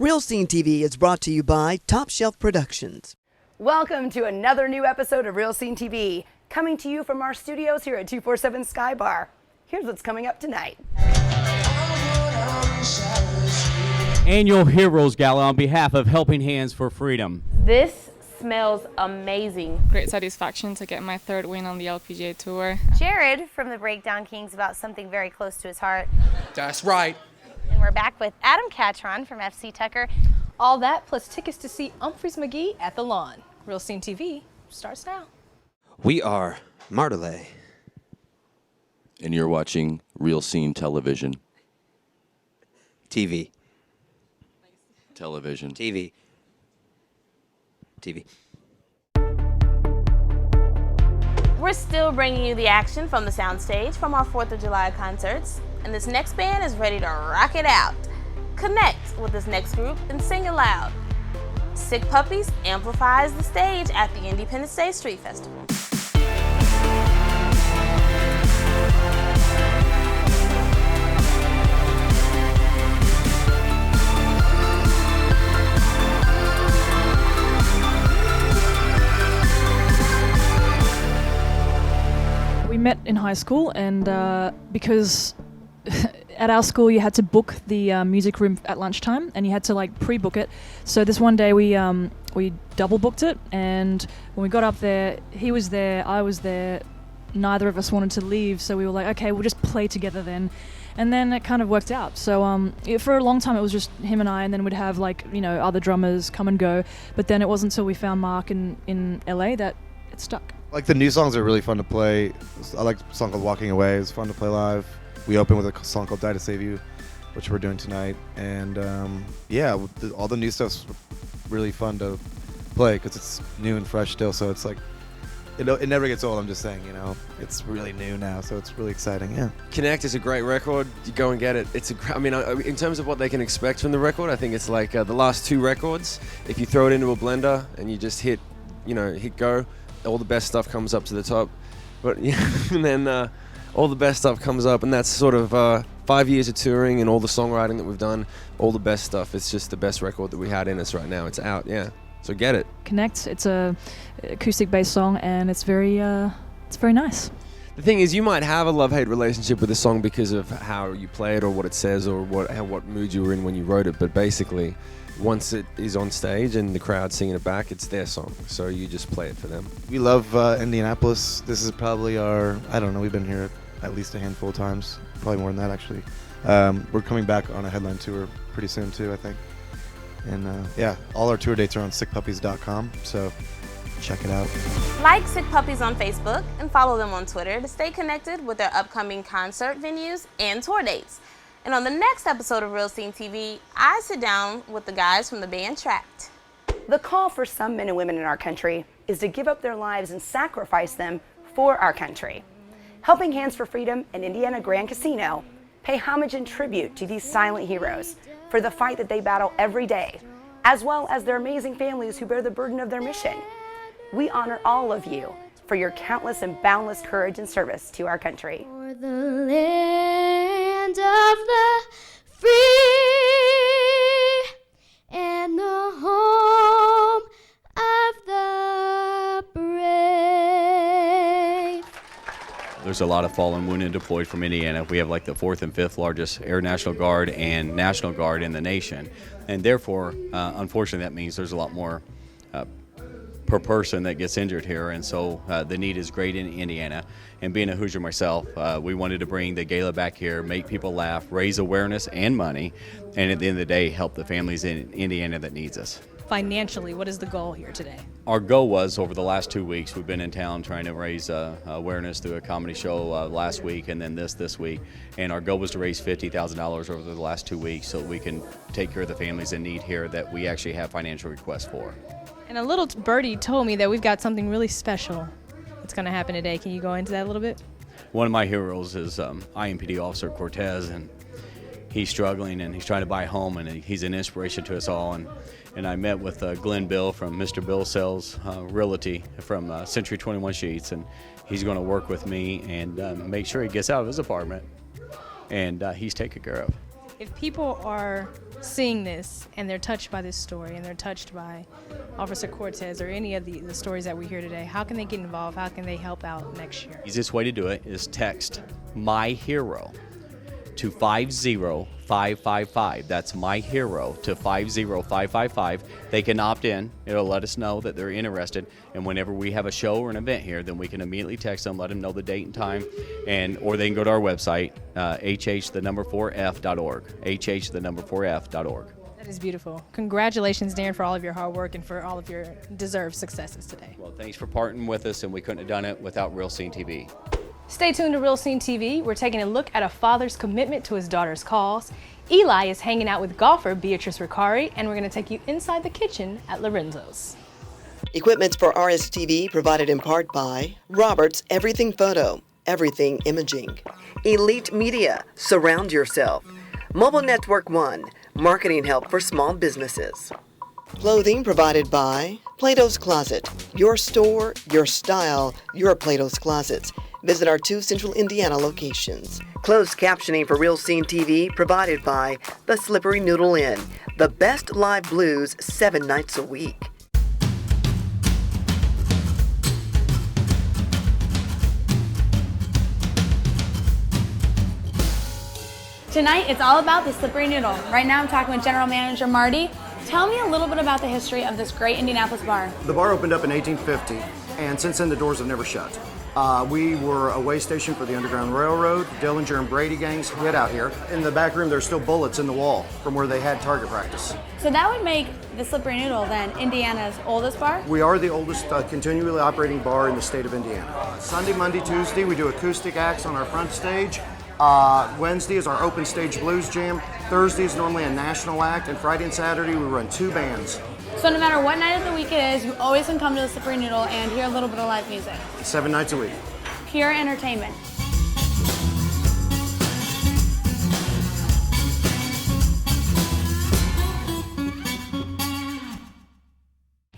Real Scene TV is brought to you by Top Shelf Productions. Welcome to another new episode of Real Scene TV, coming to you from our studios here at 247 Sky Bar. Here's what's coming up tonight. Annual Heroes Gala on behalf of Helping Hands for Freedom. This smells amazing. Great satisfaction to get my third win on the LPGA Tour. Jared from the Breakdown Kings about something very close to his heart. That's right. And we're back with Adam Ketron from FC Tucker. All that plus tickets to see Humphreys McGee at the Lawn. Real Scene TV starts now. We are Martelay. And you're watching Real Scene Television. TV. Television. TV. TV. We're still bringing you the action from the soundstage from our 4th of July concerts. And this next band is ready to rock it out. Connect with this next group and sing it loud. Sick Puppies amplifies the stage at the Independence Day Street Festival. We met in high school, and because at our school you had to book the music room at lunchtime, and you had to like pre-book it. So this one day we double booked it, and when we got up there, he was there, I was there. Neither of us wanted to leave, so we were like, okay, we'll just play together then. And then it kind of worked out. So for a long time it was just him and I, and then we'd have like, you know, other drummers come and go. But then it wasn't until we found Mark in LA that it stuck. Like the new songs are really fun to play. I like a song called Walking Away. It's fun to play live. We open with a song called Die to Save You, which we're doing tonight. And yeah, all the new stuff's really fun to play because it's new and fresh still. So it's like, it never gets old, I'm just saying, you know. It's really new now, so it's really exciting, yeah. Connect is a great record. You go and get it. I mean, in terms of what they can expect from the record, I think it's like the last two records. If you throw it into a blender and you just hit go, all the best stuff comes up to the top. But yeah, and then all the best stuff comes up, and that's sort of 5 years of touring and all the songwriting that we've done, all the best stuff. It's just the best record that we had in us right now. It's out, yeah. So get it. Connect. It's a acoustic-based song, and it's very nice. The thing is, you might have a love-hate relationship with a song because of how you play it or what it says or what mood you were in when you wrote it. But basically, once it is on stage and the crowd singing it back, it's their song. So you just play it for them. We love Indianapolis. This is probably we've been here at least a handful of times. Probably more than that, actually. We're coming back on a headline tour pretty soon, too, I think. And yeah, all our tour dates are on sickpuppies.com, so check it out. Like Sick Puppies on Facebook and follow them on Twitter to stay connected with their upcoming concert venues and tour dates. And on the next episode of Real Scene TV, I sit down with the guys from the band Trapped. The call for some men and women in our country is to give up their lives and sacrifice them for our country. Helping Hands for Freedom and Indiana Grand Casino pay homage and tribute to these silent heroes for the fight that they battle every day, as well as their amazing families who bear the burden of their mission. We honor all of you for your countless and boundless courage and service to our country. For the land of the free and the home of the brave. There's a lot of fallen, wounded, deployed from Indiana. We have like the 4th and 5th largest Air National Guard and National Guard in the nation. And therefore, unfortunately, that means there's a lot more per person that gets injured here. And so the need is great in Indiana. And being a Hoosier myself, we wanted to bring the gala back here, make people laugh, raise awareness and money, and at the end of the day, help the families in Indiana that needs us. Financially, what is the goal here today? Our goal was, over the last 2 weeks, we've been in town trying to raise awareness through a comedy show last week and then this week. And our goal was to raise $50,000 over the last 2 weeks so that we can take care of the families in need here that we actually have financial requests for. And a little birdie told me that we've got something really special that's going to happen today. Can you go into that a little bit? One of my heroes is IMPD Officer Cortez, and he's struggling and he's trying to buy a home, and he's an inspiration to us all. And I met with Glenn Bill from Mr. Bill Sells Realty from Century 21 Sheets, and he's going to work with me and make sure he gets out of his apartment, and he's taken care of. If people are seeing this and they're touched by this story and they're touched by Officer Cortez or any of the stories that we hear today, how can they get involved? How can they help out next year? Easiest way to do it is text My Hero to 50555. That's My Hero to 50555. They can opt in. It'll let us know that they're interested. And whenever we have a show or an event here, then we can immediately text them, let them know the date and time, or they can go to our website, hh4f.org. hh4f.org. That is beautiful. Congratulations, Darren, for all of your hard work and for all of your deserved successes today. Well, thanks for partnering with us, and we couldn't have done it without Real Scene TV. Stay tuned to Real Scene TV. We're taking a look at a father's commitment to his daughter's cause. Eli is hanging out with golfer Beatriz Recari, and we're going to take you inside the kitchen at Lorenzos. Equipment for RSTV provided in part by Roberts Everything Photo, Everything Imaging, Elite Media, Surround Yourself, Mobile Network One, marketing help for small businesses. Clothing provided by Plato's Closet, your store, your style, your Plato's Closets. Visit our 2 Central Indiana locations. Closed captioning for Real Scene TV provided by The Slippery Noodle Inn, the best live blues 7 nights a week. Tonight, it's all about the Slippery Noodle. Right now, I'm talking with General Manager Marty. Tell me a little bit about the history of this great Indianapolis bar. The bar opened up in 1850, and since then the doors have never shut. We were a way station for the Underground Railroad. Dillinger and Brady gangs hid out here. In the back room, there's still bullets in the wall from where they had target practice. So that would make the Slippery Noodle then Indiana's oldest bar? We are the oldest continually operating bar in the state of Indiana. Sunday, Monday, Tuesday, we do acoustic acts on our front stage. Wednesday is our open stage blues jam. Thursday is normally a national act, and Friday and Saturday we run 2 bands. So no matter what night of the week it is, you always can come to the Slippery Noodle and hear a little bit of live music. 7 nights a week. Pure entertainment.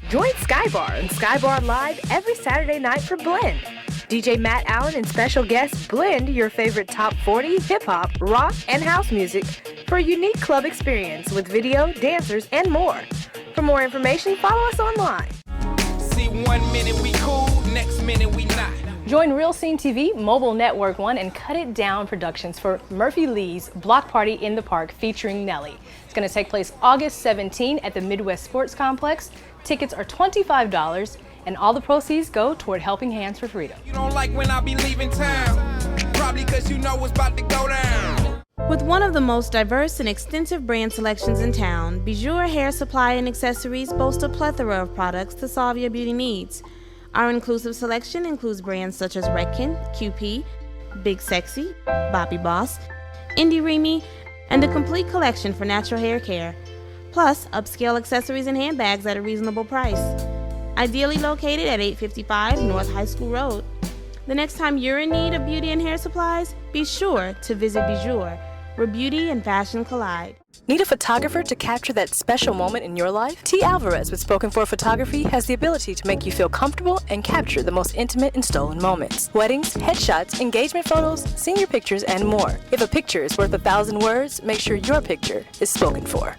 Join Skybar and Skybar Live every Saturday night for Blend. DJ Matt Allen and special guests blend your favorite top 40, hip-hop, rock, and house music for a unique club experience with video, dancers, and more. For more information, follow us online. See, 1 minute we cool, next minute we not. Join Real Scene TV, Mobile Network One, and Cut It Down Productions for Murphy Lee's Block Party in the Park featuring Nelly. It's going to take place August 17 at the Midwest Sports Complex. Tickets are $25, and all the proceeds go toward Helping Hands for Freedom. You don't like when I be leaving town, probably because you know what's about to go down. With one of the most diverse and extensive brand selections in town, Bijou Hair Supply and Accessories boast a plethora of products to solve your beauty needs. Our inclusive selection includes brands such as Redken, QP, Big Sexy, Bobby Boss, Indie Remy, and a complete collection for natural hair care, plus upscale accessories and handbags at a reasonable price. Ideally located at 855 North High School Road. The next time you're in need of beauty and hair supplies, be sure to visit Bijou, where beauty and fashion collide. Need a photographer to capture that special moment in your life? T. Alvarez with Spoken For Photography has the ability to make you feel comfortable and capture the most intimate and stolen moments. Weddings, headshots, engagement photos, senior pictures, and more. If a picture is worth 1,000 words, make sure your picture is spoken for.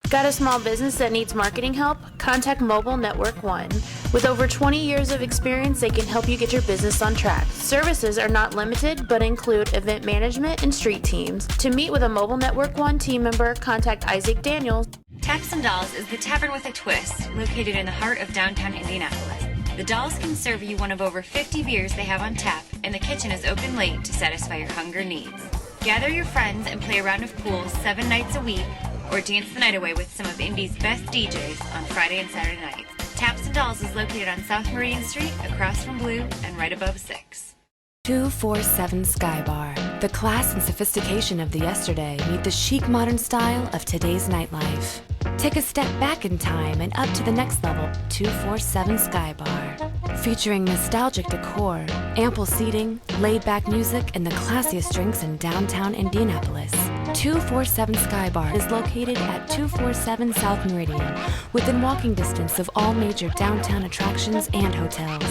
Got a small business that needs marketing help? Contact Mobile Network One. With over 20 years of experience, they can help you get your business on track. Services are not limited, but include event management and street teams. To meet with a Mobile Network One team member, contact Isaac Daniels. Taps and Dolls is the tavern with a twist, located in the heart of downtown Indianapolis. The Dolls can serve you one of over 50 beers they have on tap, and the kitchen is open late to satisfy your hunger needs. Gather your friends and play a round of pool 7 nights a week, or dance the night away with some of Indy's best DJs on Friday and Saturday nights. Taps and Dolls is located on South Meridian Street, across from Blue and right above 6. 247 Sky Bar. The class and sophistication of the yesterday meet the chic modern style of today's nightlife. Take a step back in time and up to the next level. 247 Sky Bar. Featuring nostalgic decor, ample seating, laid-back music, and the classiest drinks in downtown Indianapolis. 247 Sky Bar is located at 247 South Meridian, within walking distance of all major downtown attractions and hotels.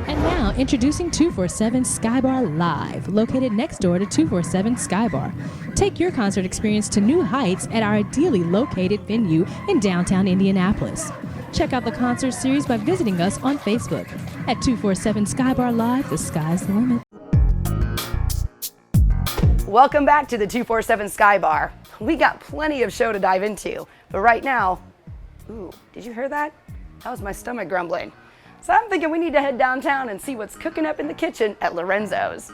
And now, introducing 247 Sky Bar Live, located next door to 247 Sky Bar. Take your concert experience to new heights at our ideally located venue in downtown Indianapolis. Check out the concert series by visiting us on Facebook. At 247 Sky Bar Live, the sky's the limit. Welcome back to the 247 Sky Bar. We got plenty of show to dive into, but right now, ooh, did you hear that? That was my stomach grumbling. So I'm thinking we need to head downtown and see what's cooking up in the kitchen at Lorenzos.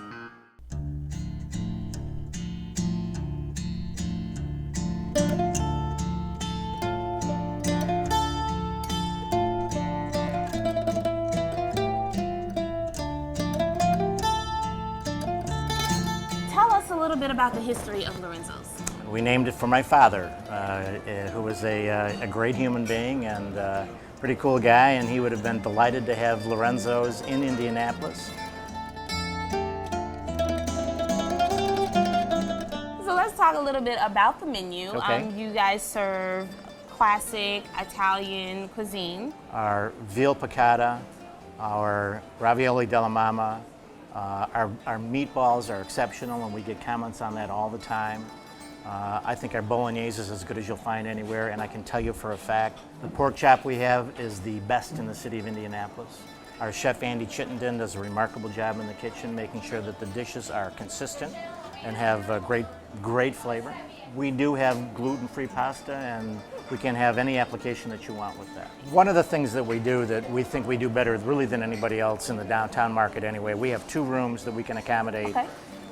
Tell us a little bit about the history of Lorenzos. We named it for my father, who was a great human being and pretty cool guy, and he would have been delighted to have Lorenzos in Indianapolis. So let's talk a little bit about the menu. Okay. You guys serve classic Italian cuisine. Our veal piccata, our ravioli della mama, our meatballs are exceptional, and we get comments on that all the time. I think our bolognese is as good as you'll find anywhere, and I can tell you for a fact, the pork chop we have is the best in the city of Indianapolis. Our chef Andy Chittenden does a remarkable job in the kitchen, making sure that the dishes are consistent and have great flavor. We do have gluten-free pasta, and we can have any application that you want with that. One of the things that we do that we think we do better really than anybody else in the downtown market anyway, we have 2 rooms that we can accommodate. Okay.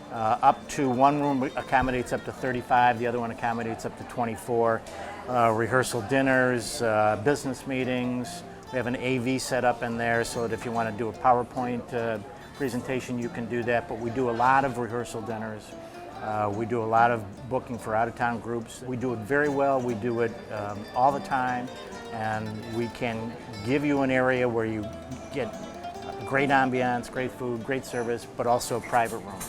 Up to one room accommodates up to 35, the other one accommodates up to 24. Rehearsal dinners, business meetings. We have an AV set up in there so that if you want to do a PowerPoint presentation, you can do that. But we do a lot of rehearsal dinners. We do a lot of booking for out-of-town groups. We do it very well. We do it all the time. And we can give you an area where you get great ambiance, great food, great service, but also a private room.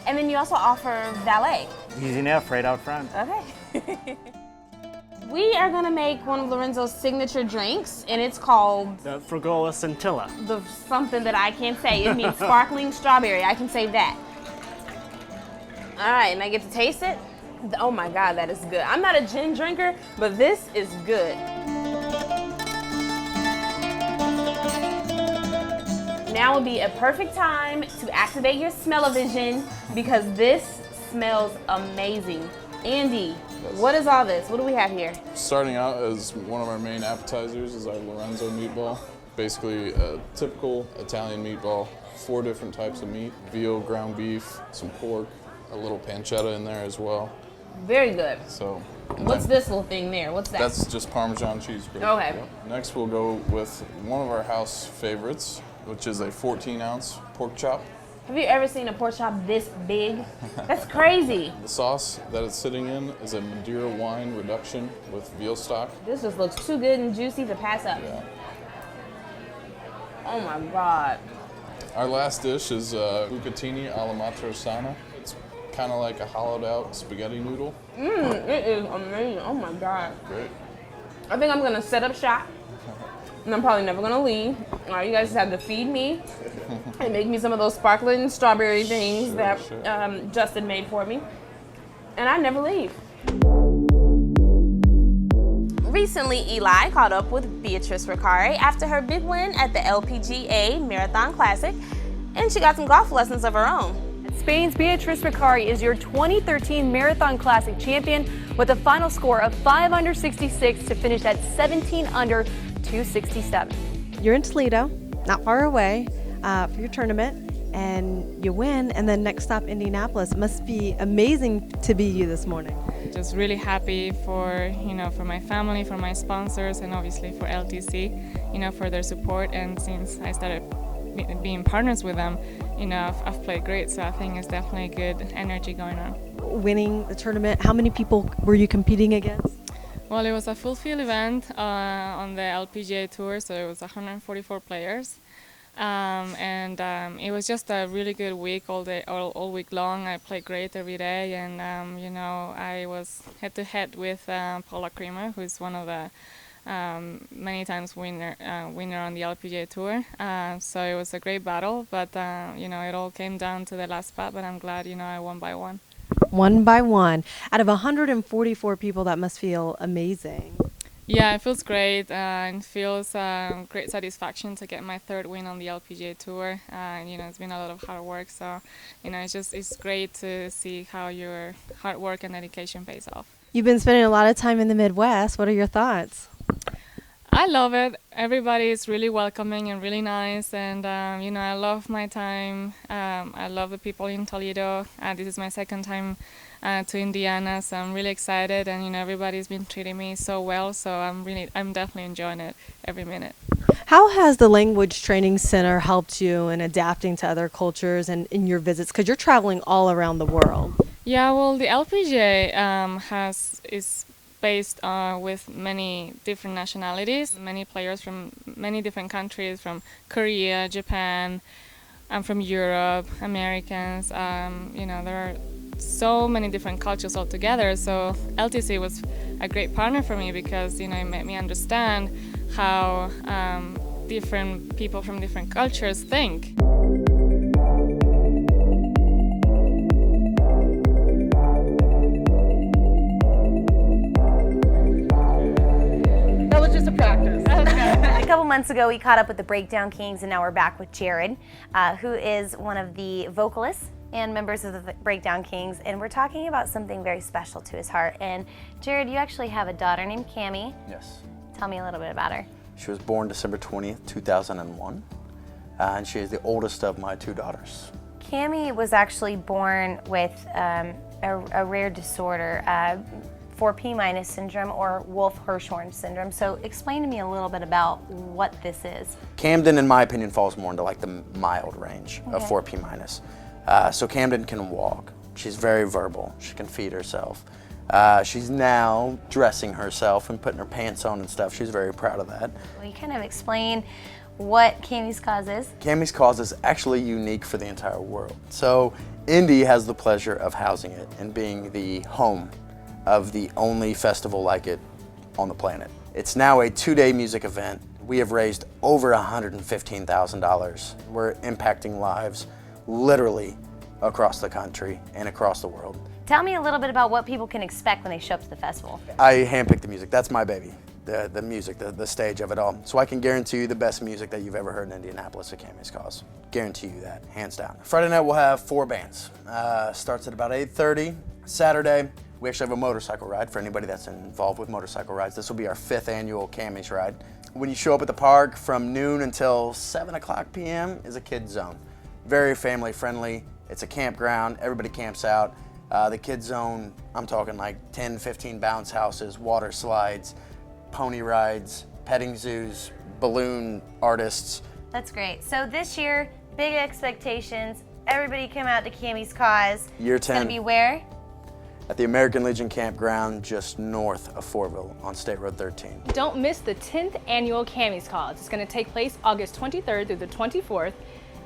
And then you also offer valet. Easy enough, right out front. Okay. We are gonna make one of Lorenzo's signature drinks, and it's called the Frigola Scintilla. The something that I can't say. It means sparkling strawberry. I can say that. All right, and I get to taste it. Oh my God, that is good. I'm not a gin drinker, but this is good. Now would be a perfect time to activate your smell-o-vision because this smells amazing. Andy, what is all this? What do we have here? Starting out as one of our main appetizers is our Lorenzo meatball. Basically a typical Italian meatball, 4 different types of meat, veal, ground beef, some pork, a little pancetta in there as well. Very good. So, what's this little thing there? What's that? That's just Parmesan cheese gravy. Okay. Yep. Next we'll go with one of our house favorites, which is a 14-ounce pork chop. Have you ever seen a pork chop this big? That's crazy. The sauce that it's sitting in is a Madeira wine reduction with veal stock. This just looks too good and juicy to pass up. Yeah. Oh my God. Our last dish is bucatini alla matrosana. It's kind of like a hollowed out spaghetti noodle. It is amazing. Oh my God. Great. I think I'm gonna set up shop. And I'm probably never gonna leave. All right, you guys just have to feed me and make me some of those sparkling strawberry things that Justin made for me. And I never leave. Recently, Eli caught up with Beatriz Recari after her big win at the LPGA Marathon Classic, and she got some golf lessons of her own. Spain's Beatriz Recari is your 2013 Marathon Classic champion with a final score of 5 under 66 to finish at 17 under 267. You're in Toledo, not far away, for your tournament, and you win, and then next stop Indianapolis. It must be amazing to be you this morning. Just really happy for for my family, for my sponsors, and obviously for LTC, for their support. And since I started being partners with them, I've played great. So I think it's definitely good energy going on. Winning the tournament, how many people were you competing against? Well, it was a full field event on the LPGA Tour, so it was 144 players. It was just a really good week all week long. I played great every day, and I was head-to-head with Paula Creamer, who's one of the many times winner on the LPGA Tour. So it was a great battle, but it all came down to the last spot. But I'm glad I won by one. One by one. Out of 144 people, that must feel amazing. Yeah, it feels great, and feels great satisfaction to get my third win on the LPGA Tour. It's been a lot of hard work, so it's great to see how your hard work and dedication pays off. You've been spending a lot of time in the Midwest. What are your thoughts? I love it. Everybody is really welcoming and really nice, and I love my time. I love the people in Toledo. This is my second time to Indiana, so I'm really excited, and everybody's been treating me so well, so I'm definitely enjoying it every minute. How has the Language Training Center helped you in adapting to other cultures and in your visits? Because you're traveling all around the world. Yeah, well, the LPGA is based with many different nationalities, many players from many different countries, from Korea, Japan, from Europe, Americans. There are so many different cultures all together. So LTC was a great partner for me because it made me understand how different people from different cultures think. That was just a practice. A couple months ago, we caught up with the Breakdown Kings, and now we're back with Jared, who is one of the vocalists and members of the Breakdown Kings, and we're talking about something very special to his heart. And Jared, you actually have a daughter named Cammie. Yes. Tell me a little bit about her. She was born December 20th, 2001, and she is the oldest of my two daughters. Cammie was actually born with a rare disorder, 4P- syndrome or Wolff-Hirschhorn syndrome. So explain to me a little bit about what this is. Camden, in my opinion, falls more into like the mild range of 4P-. So Camden can walk. She's very verbal. She can feed herself. She's now dressing herself and putting her pants on and stuff. She's very proud of that. Will you kind of explain what Cammie's cause is? Cammie's cause is actually unique for the entire world. So Indy has the pleasure of housing it and being the home of the only festival like it on the planet. It's now a 2-day music event. We have raised over $115,000. We're impacting lives literally across the country and across the world. Tell me a little bit about what people can expect when they show up to the festival. I handpicked the music. That's my baby, the music, the stage of it all. So I can guarantee you the best music that you've ever heard in Indianapolis at Cammie's Cause. Guarantee you that, hands down. Friday night we'll have 4 bands. Starts at about 8:30. Saturday, we actually have a motorcycle ride for anybody that's involved with motorcycle rides. This will be our 5th annual Cammie's ride. When you show up at the park from noon until 7:00 p.m. is a kid zone. Very family friendly. It's a campground. Everybody camps out. The kid zone, I'm talking like 10, 15 bounce houses, water slides, pony rides, petting zoos, balloon artists. That's great. So this year, big expectations. Everybody come out to Cammie's Cause. Year 10. It's gonna be where? At the American Legion Campground just north of Fortville on State Road 13. Don't miss the 10th annual Cammie's Cause. It's going to take place August 23rd through the 24th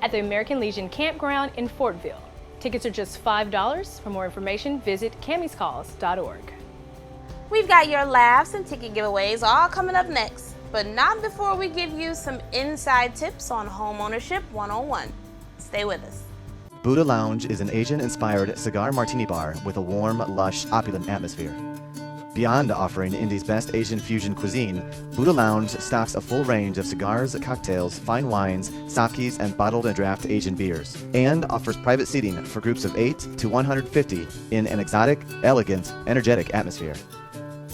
at the American Legion Campground in Fortville. Tickets are just $5. For more information, visit cammiescause.org. We've got your laughs and ticket giveaways all coming up next, but not before we give you some inside tips on homeownership 101. Stay with us. Buddha Lounge is an Asian-inspired cigar martini bar with a warm, lush, opulent atmosphere. Beyond offering Indy's best Asian fusion cuisine, Buddha Lounge stocks a full range of cigars, cocktails, fine wines, sakis, and bottled and draft Asian beers, and offers private seating for groups of 8 to 150 in an exotic, elegant, energetic atmosphere.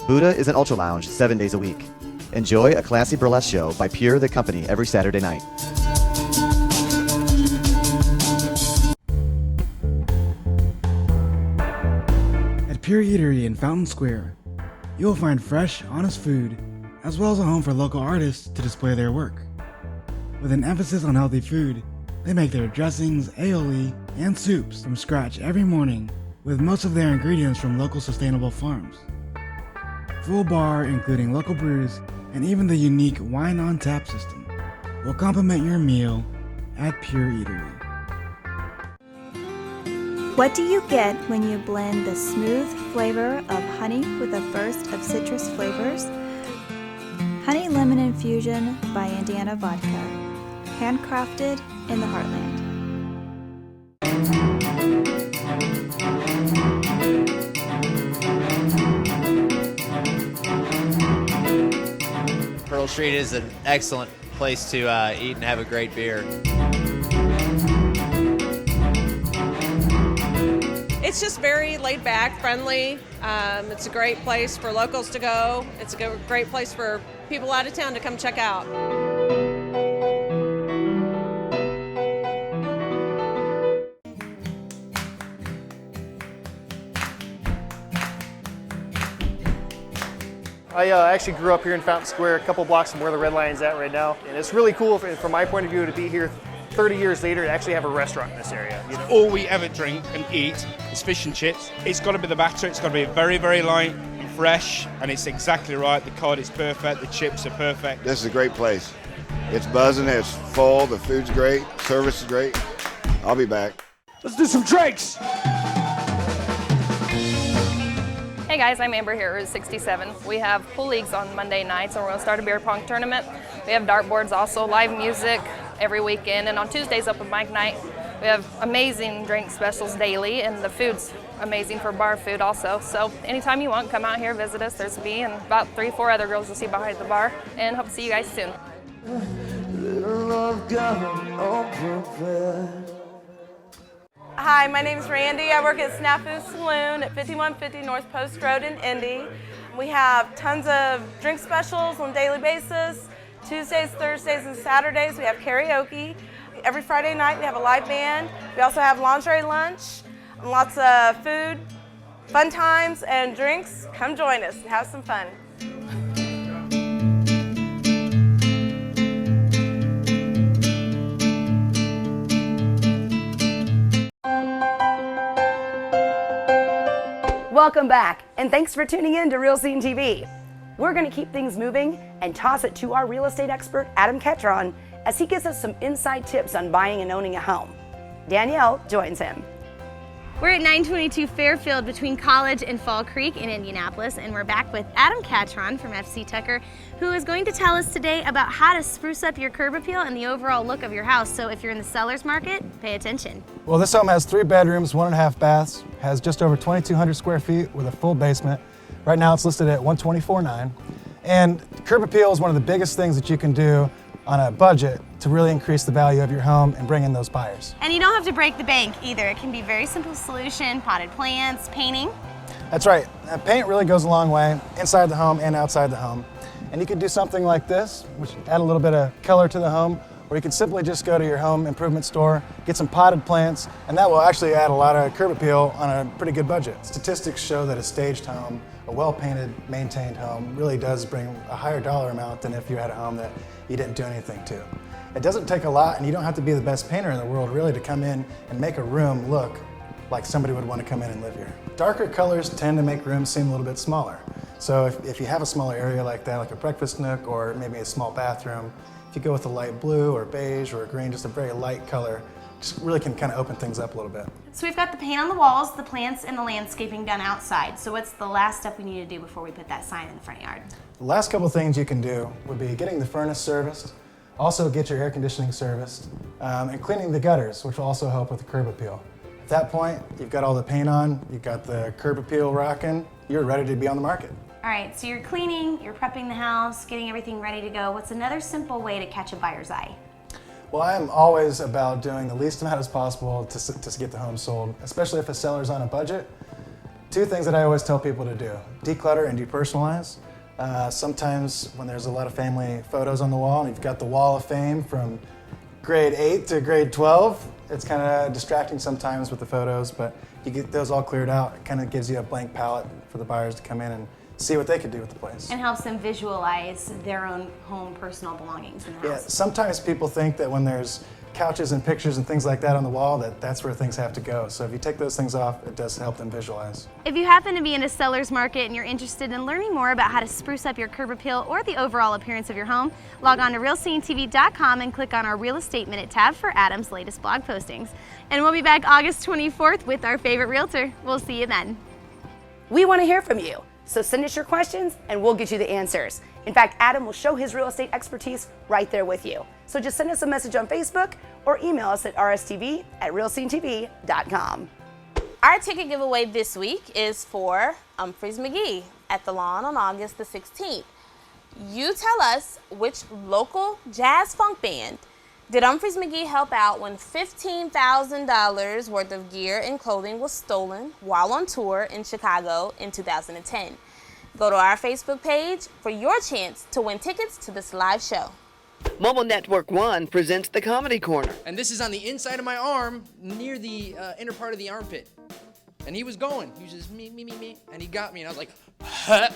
Buddha is an ultra lounge 7 days a week. Enjoy a classy burlesque show by Pure the Company every Saturday night. Pure Eatery in Fountain Square, you will find fresh, honest food, as well as a home for local artists to display their work. With an emphasis on healthy food, they make their dressings, aioli, and soups from scratch every morning, with most of their ingredients from local sustainable farms. Full bar, including local brews, and even the unique wine on tap system, will complement your meal at Pure Eatery. What do you get when you blend the smooth flavor of honey with a burst of citrus flavors? Honey Lemon Infusion by Indiana Vodka, handcrafted in the heartland. Pearl Street is an excellent place to eat and have a great beer. It's just very laid back, friendly. It's a great place for locals to go. It's a great place for people out of town to come check out. I actually grew up here in Fountain Square, a couple blocks from where the Red Lion's at right now. And it's really cool from my point of view to be here 30 years later to actually have a restaurant in this area. You know? All we ever drink and eat is fish and chips. It's got to be the batter, it's got to be very, very light and fresh, and it's exactly right. The cod is perfect, the chips are perfect. This is a great place. It's buzzing, it's full, the food's great, service is great. I'll be back. Let's do some drinks! Hey guys, I'm Amber here at 67. We have pool leagues on Monday nights, and we're going to start a beer pong tournament. We have dartboards, also live music every weekend, and on Tuesdays open mic night. We have amazing drink specials daily, and the food's amazing for bar food also. So anytime you want, come out here, visit us. There's me and about 3-4 other girls you'll see behind the bar, and hope to see you guys soon. Hi, my name is Randy. I work at Snafu Saloon at 5150 North Post Road in Indy. We have tons of drink specials on a daily basis. Tuesdays, Thursdays, and Saturdays we have karaoke. Every Friday night we have a live band. We also have lingerie lunch, lots of food, fun times, and drinks. Come join us and have some fun. Welcome back, and thanks for tuning in to Real Scene TV. We're going to keep things moving and toss it to our real estate expert, Adam Ketron, as he gives us some inside tips on buying and owning a home. Danielle joins him. We're at 922 Fairfield between College and Fall Creek in Indianapolis, and we're back with Adam Ketron from FC Tucker, who is going to tell us today about how to spruce up your curb appeal and the overall look of your house. So if you're in the seller's market, pay attention. Well, this home has 3 bedrooms, 1.5 baths, has just over 2,200 square feet with a full basement. Right now it's listed at $124,900. And curb appeal is one of the biggest things that you can do on a budget to really increase the value of your home and bring in those buyers. And you don't have to break the bank either. It can be a very simple solution, potted plants, painting. That's right. Paint really goes a long way inside the home and outside the home. And you could do something like this, which add a little bit of color to the home, or you can simply just go to your home improvement store, get some potted plants, and that will actually add a lot of curb appeal on a pretty good budget. Statistics show that a staged home, a well-painted, maintained home, really does bring a higher dollar amount than if you had a home that you didn't do anything to. It doesn't take a lot, and you don't have to be the best painter in the world really to come in and make a room look like somebody would want to come in and live here. Darker colors tend to make rooms seem a little bit smaller. So if you have a smaller area like that, like a breakfast nook or maybe a small bathroom, if you go with a light blue or beige or a green, just a very light color, just really can kind of open things up a little bit. So we've got the paint on the walls, the plants, and the landscaping done outside. So what's the last step we need to do before we put that sign in the front yard? The last couple things you can do would be getting the furnace serviced, also get your air conditioning serviced, and cleaning the gutters, which will also help with the curb appeal. At that point, you've got all the paint on, you've got the curb appeal rocking, you're ready to be on the market. All right, so you're cleaning, you're prepping the house, getting everything ready to go. What's another simple way to catch a buyer's eye? Well, I'm always about doing the least amount as possible to get the home sold, especially if a seller's on a budget. 2 things that I always tell people to do: declutter and depersonalize. Sometimes when there's a lot of family photos on the wall and you've got the wall of fame from grade 8 to grade 12, it's kind of distracting sometimes with the photos, but you get those all cleared out. It kind of gives you a blank palette for the buyers to come in and see what they could do with the place. And helps them visualize their own home personal belongings in the Yeah, house. sometimes people think that when there's couches and pictures and things like that on the wall, that's where things have to go. So if you take those things off, it does help them visualize. If you happen to be in a seller's market and you're interested in learning more about how to spruce up your curb appeal or the overall appearance of your home, log on to realscenetv.com and click on our Real Estate Minute tab for Adam's latest blog postings. And we'll be back August 24th with our favorite realtor. We'll see you then. We want to hear from you, so send us your questions and we'll get you the answers. In fact, Adam will show his real estate expertise right there with you. So just send us a message on Facebook or email us at rstv@realscenetv.com. Our ticket giveaway this week is for Humphreys McGee at the Lawn on August the 16th. You tell us which local jazz funk band did Humphreys McGee help out when $15,000 worth of gear and clothing was stolen while on tour in Chicago in 2010. Go to our Facebook page for your chance to win tickets to this live show. Mobile Network 1 presents the Comedy Corner. And this is on the inside of my arm, near the inner part of the armpit. And he was going. He was just me. And he got me, and I was like, huh?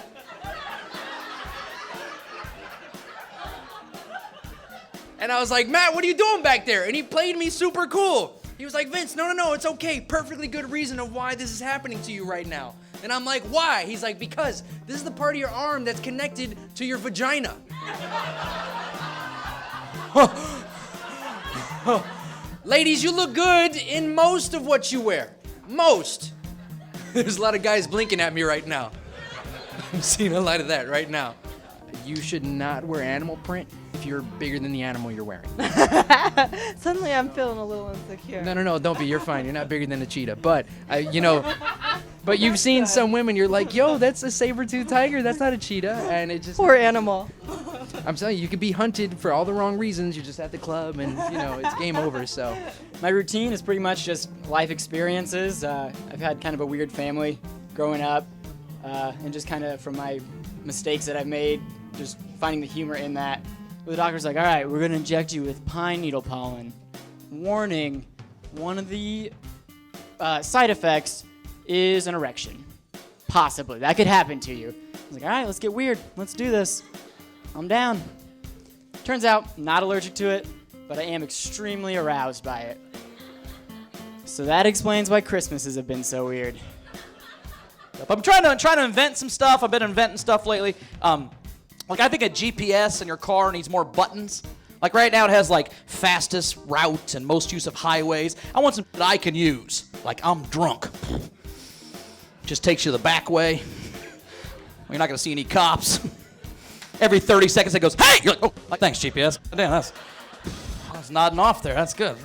And I was like, Matt, what are you doing back there? And he played me super cool. He was like, Vince, no, it's okay. Perfectly good reason of why this is happening to you right now. And I'm like, why? He's like, because this is the part of your arm that's connected to your vagina. Ladies, you look good in most of what you wear. Most. There's a lot of guys blinking at me right now. I'm seeing a lot of that right now. You should not wear animal print if you're bigger than the animal you're wearing. Suddenly I'm feeling a little insecure. No, don't be. You're fine. You're not bigger than a cheetah. But, but you've seen some women, you're like, yo, that's a saber-tooth tiger. That's not a cheetah. And it just... Poor animal. I'm telling you, you could be hunted for all the wrong reasons. You're just at the club and, it's game over, so. My routine is pretty much just life experiences. I've had kind of a weird family growing up. And just kind of from my mistakes that I've made, just finding the humor in that. The doctor's like, all right, we're going to inject you with pine needle pollen. Warning, one of the side effects is an erection. Possibly. That could happen to you. I was like, all right, let's get weird. Let's do this. I'm down. Turns out, not allergic to it, but I am extremely aroused by it. So that explains why Christmases have been so weird. I'm trying to invent some stuff. I've been inventing stuff lately. I think a GPS in your car needs more buttons. Like right now it has fastest route and most use of highways. I want something that I can use. Like I'm drunk. Just takes you the back way. You're not gonna see any cops. Every 30 seconds it goes, hey! You're like, oh, thanks GPS. Damn, I was nodding off there. That's good.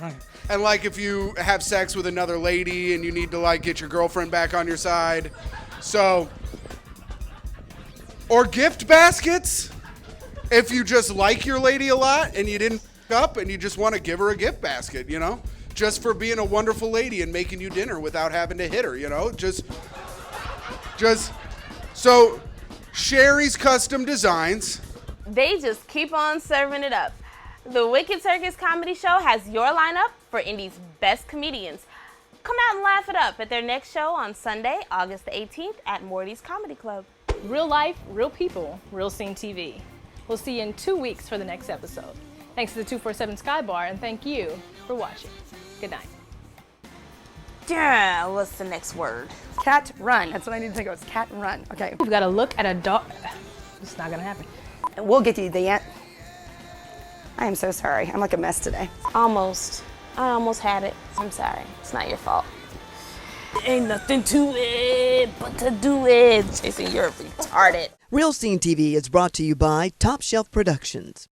And if you have sex with another lady and you need to get your girlfriend back on your side. So, or gift baskets. If you just like your lady a lot and you didn't up and you just want to give her a gift basket, just for being a wonderful lady and making you dinner without having to hit her, just so Sherry's Custom Designs. They just keep on serving it up. The Wicked Circus Comedy Show has your lineup for Indy's best comedians. Come out and laugh it up at their next show on Sunday, August the 18th at Morty's Comedy Club. Real life, real people, Real Scene TV. We'll see you in 2 weeks for the next episode. Thanks to the 247 Sky Bar, and thank you for watching. Good night. Yeah, what's the next word? Cat run. That's what I need to think of. It's cat run. Okay. We've got to look at a dog. It's not going to happen. And we'll get you the ant. I am so sorry. I'm like a mess today. Almost. I almost had it. I'm sorry. It's not your fault. Ain't nothing to it but to do it. Jason, you're retarded. Real Scene TV is brought to you by Top Shelf Productions.